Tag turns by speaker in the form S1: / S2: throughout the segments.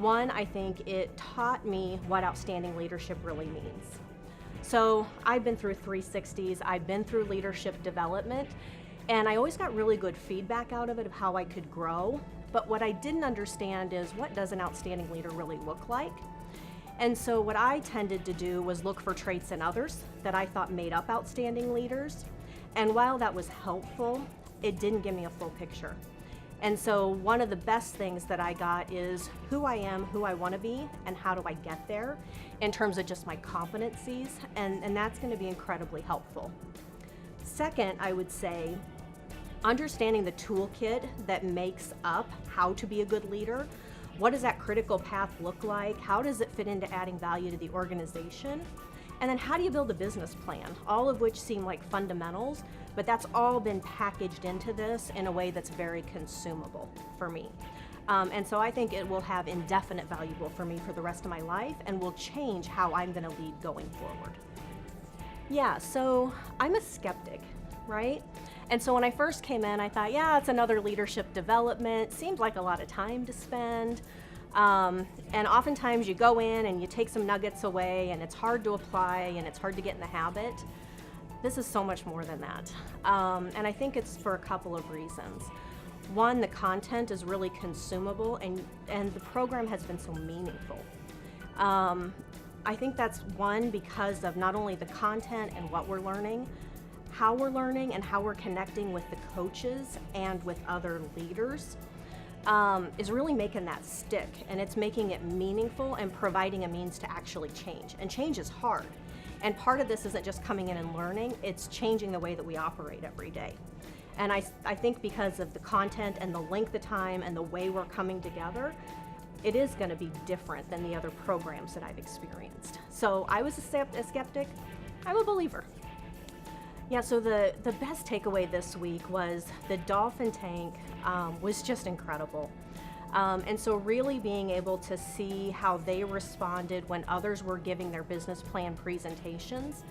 S1: One, I think it taught me what outstanding leadership really means. So I've been through 360s, I've been through leadership development, and I always got really good feedback out of it of how I could grow. But what I didn't understand is, what does an outstanding leader really look like? And so what I tended to do was look for traits in others that I thought made up outstanding leaders. And while that was helpful, it didn't give me a full picture. And so one of the best things that I got is who I am, who I want to be, and how do I get there in terms of just my competencies, and that's going to be incredibly helpful. Second, I would say understanding the toolkit that makes up how to be a good leader. What does that critical path look like? How does it fit into adding value to the organization? And then how do you build a business plan? All of which seem like fundamentals, but that's all been packaged into this in a way that's very consumable for me. And so I think it will have indefinite value for me for the rest of my life and will change how I'm going to lead going forward. Yeah, so I'm a skeptic, right? And so when I first came in, I thought, yeah, it's another leadership development. Seemed like a lot of time to spend. And oftentimes you go in and you take some nuggets away and it's hard to apply and it's hard to get in the habit. This is so much more than that. And I think it's for a couple of reasons. One, the content is really consumable and the program has been so meaningful. I think that's one because of not only the content and what we're learning, how we're learning and how we're connecting with the coaches and with other leaders is really making that stick, and it's making it meaningful and providing a means to actually change. And change is hard. And part of this isn't just coming in and learning, it's changing the way that we operate every day. And I think because of the content and the length of time and the way we're coming together, it is going to be different than the other programs that I've experienced. So I was a skeptic, I'm a believer. Yeah, so the best takeaway this week was the dolphin tank was just incredible. And so really being able to see how they responded when others were giving their business plan presentations,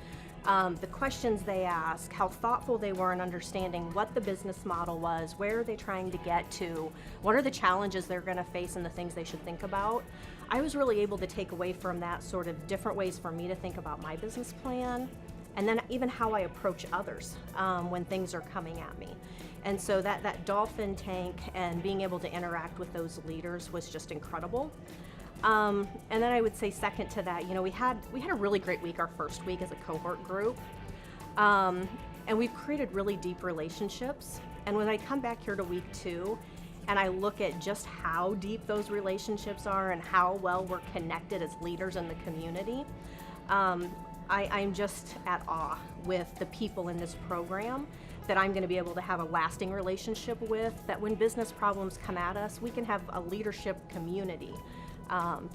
S1: the questions they asked, how thoughtful they were in understanding what the business model was, where are they trying to get to, what are the challenges they're going to face and the things they should think about. I was really able to take away from that sort of different ways for me to think about my business plan, and then even how I approach others when things are coming at me. And so that dolphin tank and being able to interact with those leaders was just incredible. And then I would say second to that, we had a really great week, our first week as a cohort group. And we've created really deep relationships. And when I come back here to week 2 and I look at just how deep those relationships are and how well we're connected as leaders in the community, I'm just at awe with the people in this program that I'm going to be able to have a lasting relationship with, that when business problems come at us, we can have a leadership community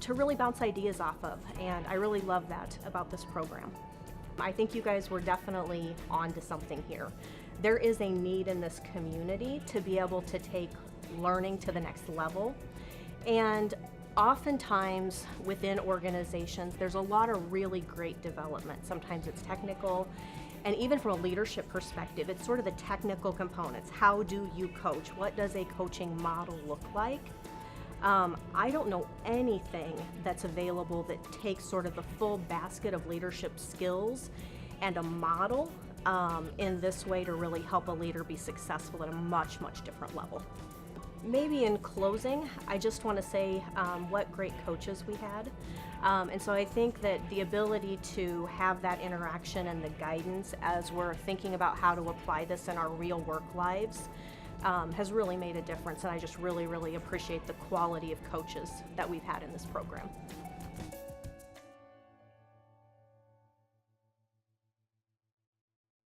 S1: to really bounce ideas off of, and I really love that about this program. I think you guys were definitely onto something here. There is a need in this community to be able to take learning to the next level, and oftentimes within organizations, there's a lot of really great development. Sometimes it's technical, and even from a leadership perspective, it's sort of the technical components. How do you coach? What does a coaching model look like? I don't know anything that's available that takes sort of the full basket of leadership skills and a model in this way to really help a leader be successful at a much, much different level. Maybe in closing, I just want to say what great coaches we had. And so I think that the ability to have that interaction and the guidance as we're thinking about how to apply this in our real work lives has really made a difference. And I just really, really appreciate the quality of coaches that we've had in this program.